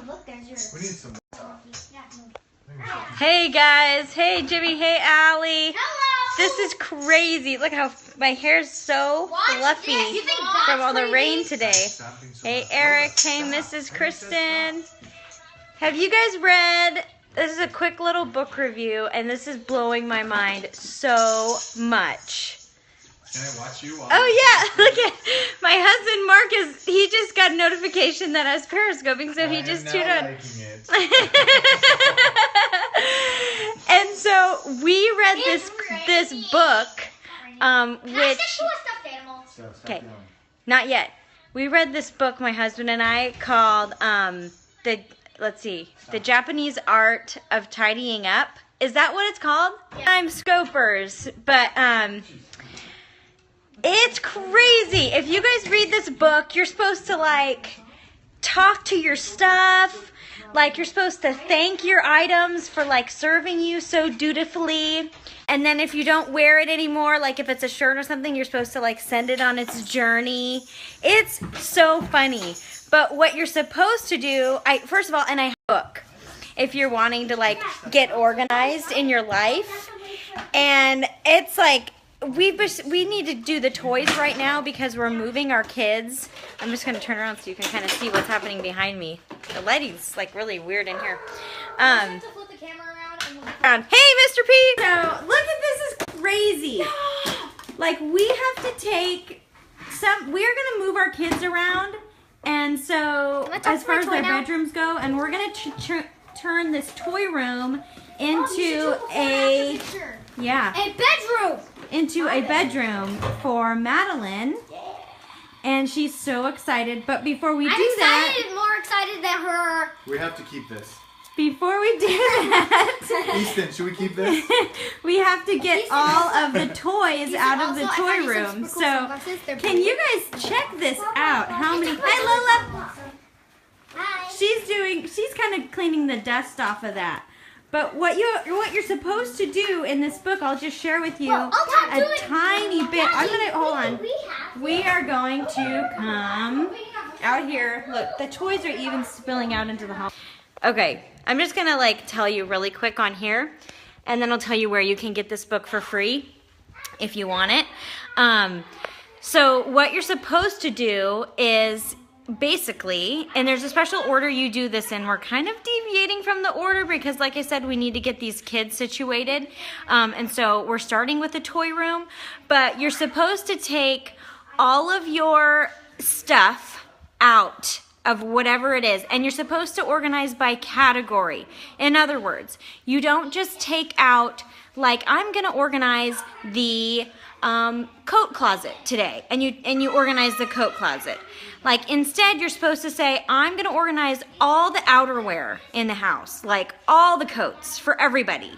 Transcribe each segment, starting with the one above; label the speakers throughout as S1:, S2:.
S1: look, there's yours.
S2: We need some more.
S3: Hey guys, hey Jimmy, hey Allie.
S1: Hello.
S3: This is crazy. Look how my hair's so fluffy from all the rain today. Hey Eric, hey Mrs. Kristen. Have you guys read, this is a quick little book review and this is blowing my mind so much.
S2: Can I watch you?
S3: Oh yeah, look at my husband Marcus. He just got a notification that I was periscoping, so he just tuned on. And so we read this book, which okay, not yet. We read this book, my husband and I, called the Japanese Art of Tidying Up. Is that what it's called? Yeah. I'm Scopers, but it's crazy. If you guys read this book, you're supposed to like talk to your stuff. Like you're supposed to thank your items for like serving you so dutifully. And then if you don't wear it anymore, like if it's a shirt or something, you're supposed to like send it on its journey. It's so funny. But what you're supposed to do, first of all, and I have a book if you're wanting to like get organized in your life. And it's like, we need to do the toys right now because we're moving our kids. I'm just going to turn around so you can kind of see what's happening behind me. The lighting's like really weird in here.
S1: Flip the camera around.
S3: Hey, Mr. P! So, look at this is crazy. Like, we have to take we're going to move our kids around. And so, as far as their bedrooms go, and we're going to turn this toy room into a bedroom. Into a bedroom for Madeline, and she's so excited. But before we do that,
S1: I'm more excited than her.
S2: We have to keep this.
S3: Before we do that,
S2: Easton, should we keep this?
S3: we have to get all of the toys out of the toy room. So, can you guys check this out? How many? Hi, Lola.
S1: Hi.
S3: She's kind of cleaning the dust off of that. But what you're supposed to do in this book, I'll just share with you a tiny bit. Hold on. We are going to come out here. Look, the toys are even spilling out into the hall. Okay, I'm just gonna like tell you really quick on here, and then I'll tell you where you can get this book for free if you want it. So what you're supposed to do is basically, and there's a special order you do this in. We're kind of deviating from the order because, like I said, we need to get these kids situated. And so we're starting with the toy room, but you're supposed to take all of your stuff out of whatever it is, and you're supposed to organize by category. In other words, you don't just take out, like, I'm gonna organize the coat closet today, and you organize the coat closet. Like, instead, you're supposed to say, I'm going to organize all the outerwear in the house, like all the coats for everybody.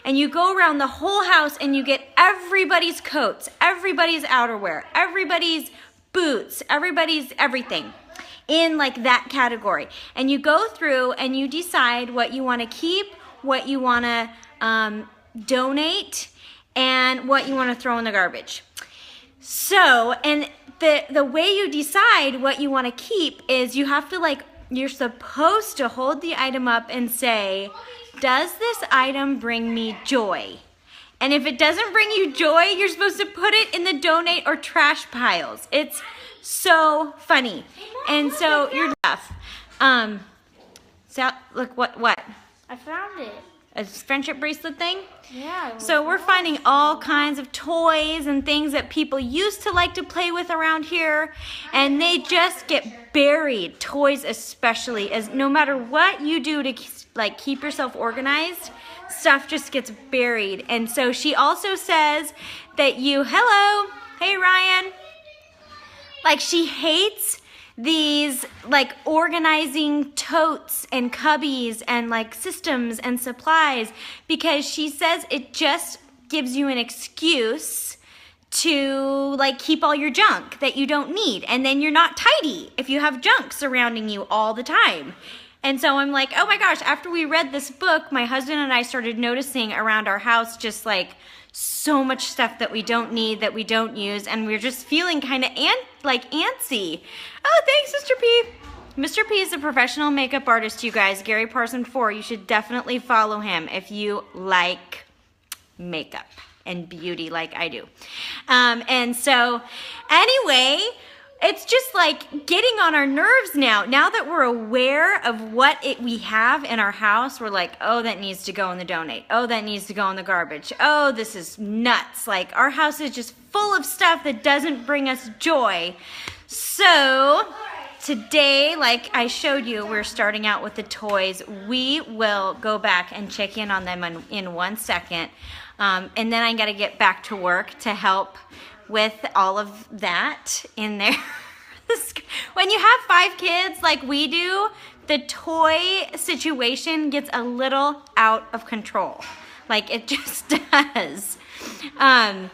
S3: And you go around the whole house and you get everybody's coats, everybody's outerwear, everybody's boots, everybody's everything in like that category. And you go through and you decide what you want to keep, what you want to donate, and what you want to throw in the garbage. So, and the way you decide what you want to keep is you have to you're supposed to hold the item up and say, does this item bring me joy? And if it doesn't bring you joy, you're supposed to put it in the donate or trash piles. It's so funny. And so you're tough. So look, what?
S1: I found it.
S3: A friendship bracelet thing?
S1: Yeah.
S3: So we're finding all kinds of toys and things that people used to like to play with around here, and they just get buried. Toys especially, as no matter what you do to like keep yourself organized, stuff just gets buried. And so she also says that hey Ryan, like she hates these like organizing totes and cubbies and like systems and supplies because she says it just gives you an excuse to like keep all your junk that you don't need, and then you're not tidy if you have junk surrounding you all the time. And so I'm like, oh my gosh, after we read this book, my husband and I started noticing around our house just like so much stuff that we don't need, that we don't use, and we're just feeling kind of antsy. Oh, thanks, Mr. P. Mr. P is a professional makeup artist, you guys. Gary Parson 4. You should definitely follow him if you like makeup and beauty like I do. And so, anyway, it's just like getting on our nerves now. Now that we're aware of what we have in our house, we're like, oh, that needs to go in the donate. Oh, that needs to go in the garbage. Oh, this is nuts. Like, our house is just full of stuff that doesn't bring us joy. So today, like I showed you, we're starting out with the toys. We will go back and check in on them in 1 second. And then I got to get back to work to help with all of that in there. When you have 5 kids like we do, the toy situation gets a little out of control. Like, it just does. Hang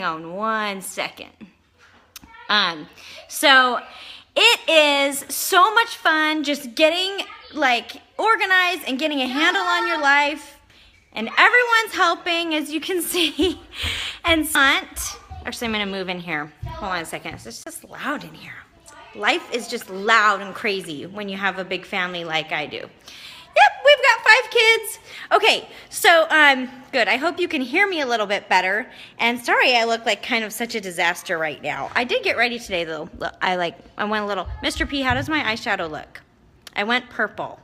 S3: on 1 second. So it is so much fun just getting like organized and getting a handle on your life. And everyone's helping, as you can see. And actually, I'm going to move in here. Hold on a second. It's just loud in here. Life is just loud and crazy when you have a big family like I do. Yep, we've got 5 kids. Okay, so good. I hope you can hear me a little bit better. And sorry, I look like kind of such a disaster right now. I did get ready today, though. Look, I went a little. Mr. P, how does my eyeshadow look? I went purple.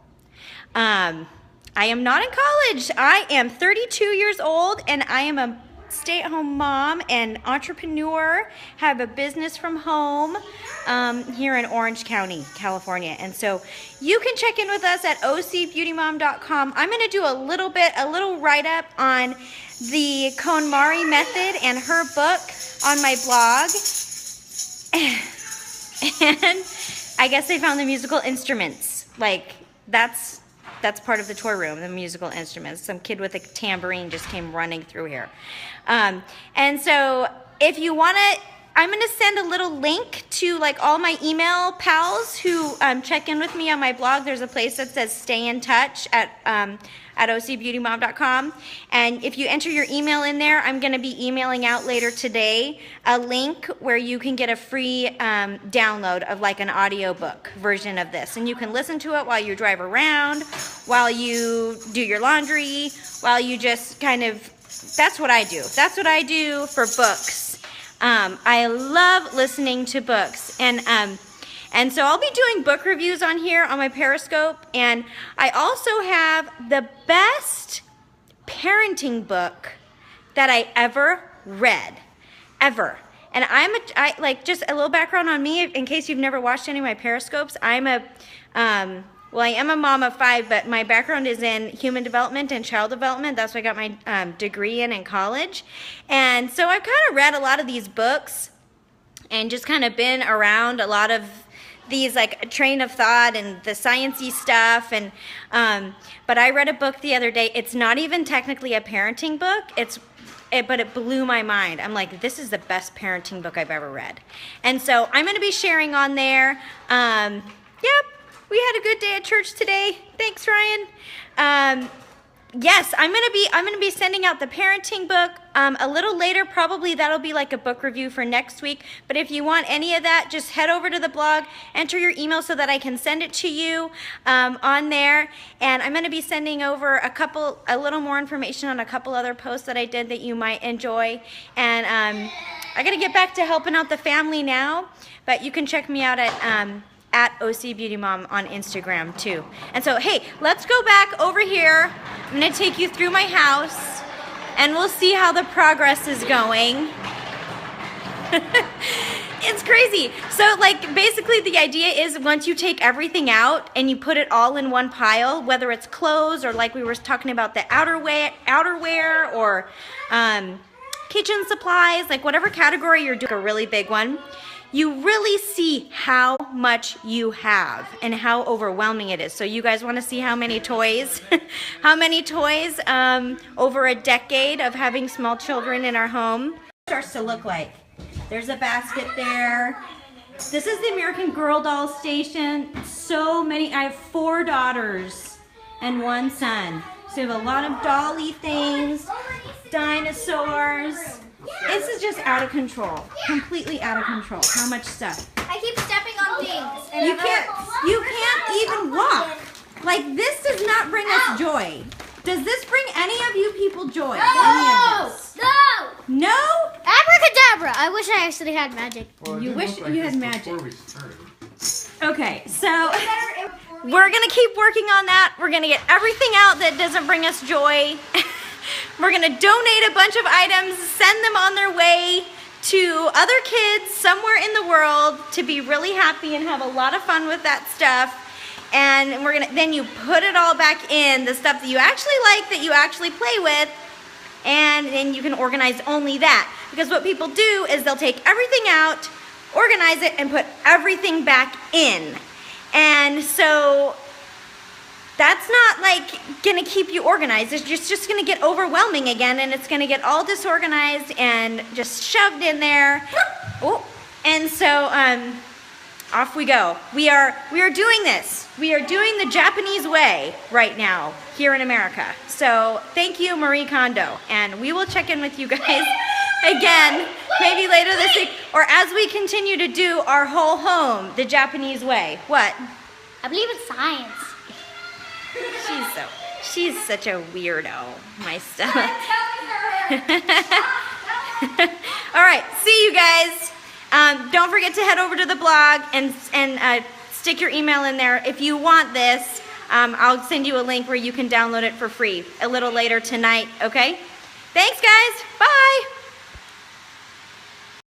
S3: I am not in college. I am 32 years old, and I am a stay-at-home mom and entrepreneur, have a business from home here in Orange County, California. And so you can check in with us at ocbeautymom.com. I'm going to do a little write-up on the KonMari method and her book on my blog. And I guess they found the musical instruments. Like, that's part of the toy room, the musical instruments. Some kid with a tambourine just came running through here. And so if you want to, I'm going to send a little link to like all my email pals who check in with me on my blog. There's a place that says stay in touch at ocbeautymom.com. And if you enter your email in there, I'm going to be emailing out later today a link where you can get a free download of like an audiobook version of this. And you can listen to it while you drive around, while you do your laundry, while you just kind of, that's what I do. That's what I do for books. I love listening to books. And so I'll be doing book reviews on here on my Periscope. And I also have the best parenting book that I ever read. Ever. And I like, just a little background on me, in case you've never watched any of my Periscopes. I am a mom of 5, but my background is in human development and child development. That's what I got my degree in college. And so I've kind of read a lot of these books and just kind of been around a lot of these like train of thought and the sciencey stuff. And but I read a book the other day. It's not even technically a parenting book. But it blew my mind. I'm like, this is the best parenting book I've ever read. And so I'm going to be sharing on there. Yep. We had a good day at church today. Thanks, Ryan. Yes, I'm gonna be sending out the parenting book a little later. Probably that'll be like a book review for next week. But if you want any of that, just head over to the blog, enter your email so that I can send it to you on there. And I'm gonna be sending over a little more information on a couple other posts that I did that you might enjoy. And I gotta get back to helping out the family now. But you can check me out at OC Beauty Mom on Instagram too. And so, hey, let's go back over here. I'm gonna take you through my house and we'll see how the progress is going. It's crazy. So like basically the idea is once you take everything out and you put it all in one pile, whether it's clothes or like we were talking about the outerwear or kitchen supplies, like whatever category you're doing, a really big one, you really see how much you have and how overwhelming it is. So you guys want to see how many toys? How many toys over a decade of having small children in our home starts to look like. There's a basket there. This is the American Girl doll station. So many. I have 4 daughters and 1 son. So we have a lot of dolly things, dinosaurs. This is just out of control. Completely out of control. How much stuff.
S1: I keep stepping
S3: walk. Like, this does not bring us joy. Does this bring any of you people joy?
S1: No!
S3: Any of this?
S1: No!
S3: No?
S1: Abracadabra! I wish I actually had magic.
S2: Well, it
S3: You
S2: did
S3: wish
S2: look like
S3: you had
S2: this
S3: magic.
S2: before we started.
S3: Okay, so we're gonna keep working on that. We're gonna get everything out that doesn't bring us joy. We're gonna donate a bunch of items, send them on their way to other kids somewhere in the world to be really happy and have a lot of fun with that stuff. And we're gonna then you put it all back in, the stuff that you actually like, that you actually play with, and then you can organize only that. Because what people do is they'll take everything out, organize it, and put everything back in. And so that's not like gonna keep you organized. It's just gonna get overwhelming again, and it's gonna get all disorganized and just shoved in there. Oh, and so off we go. We are doing this. We are doing the Japanese way right now here in America. So thank you, Marie Kondo, and we will check in with you guys again, maybe later this week, or as we continue to do our whole home the Japanese way. What?
S1: I believe it's science.
S3: She's such a weirdo, my stuff. All right, see you guys. Don't forget to head over to the blog and stick your email in there. If you want this, I'll send you a link where you can download it for free a little later tonight, okay? Thanks, guys. Bye.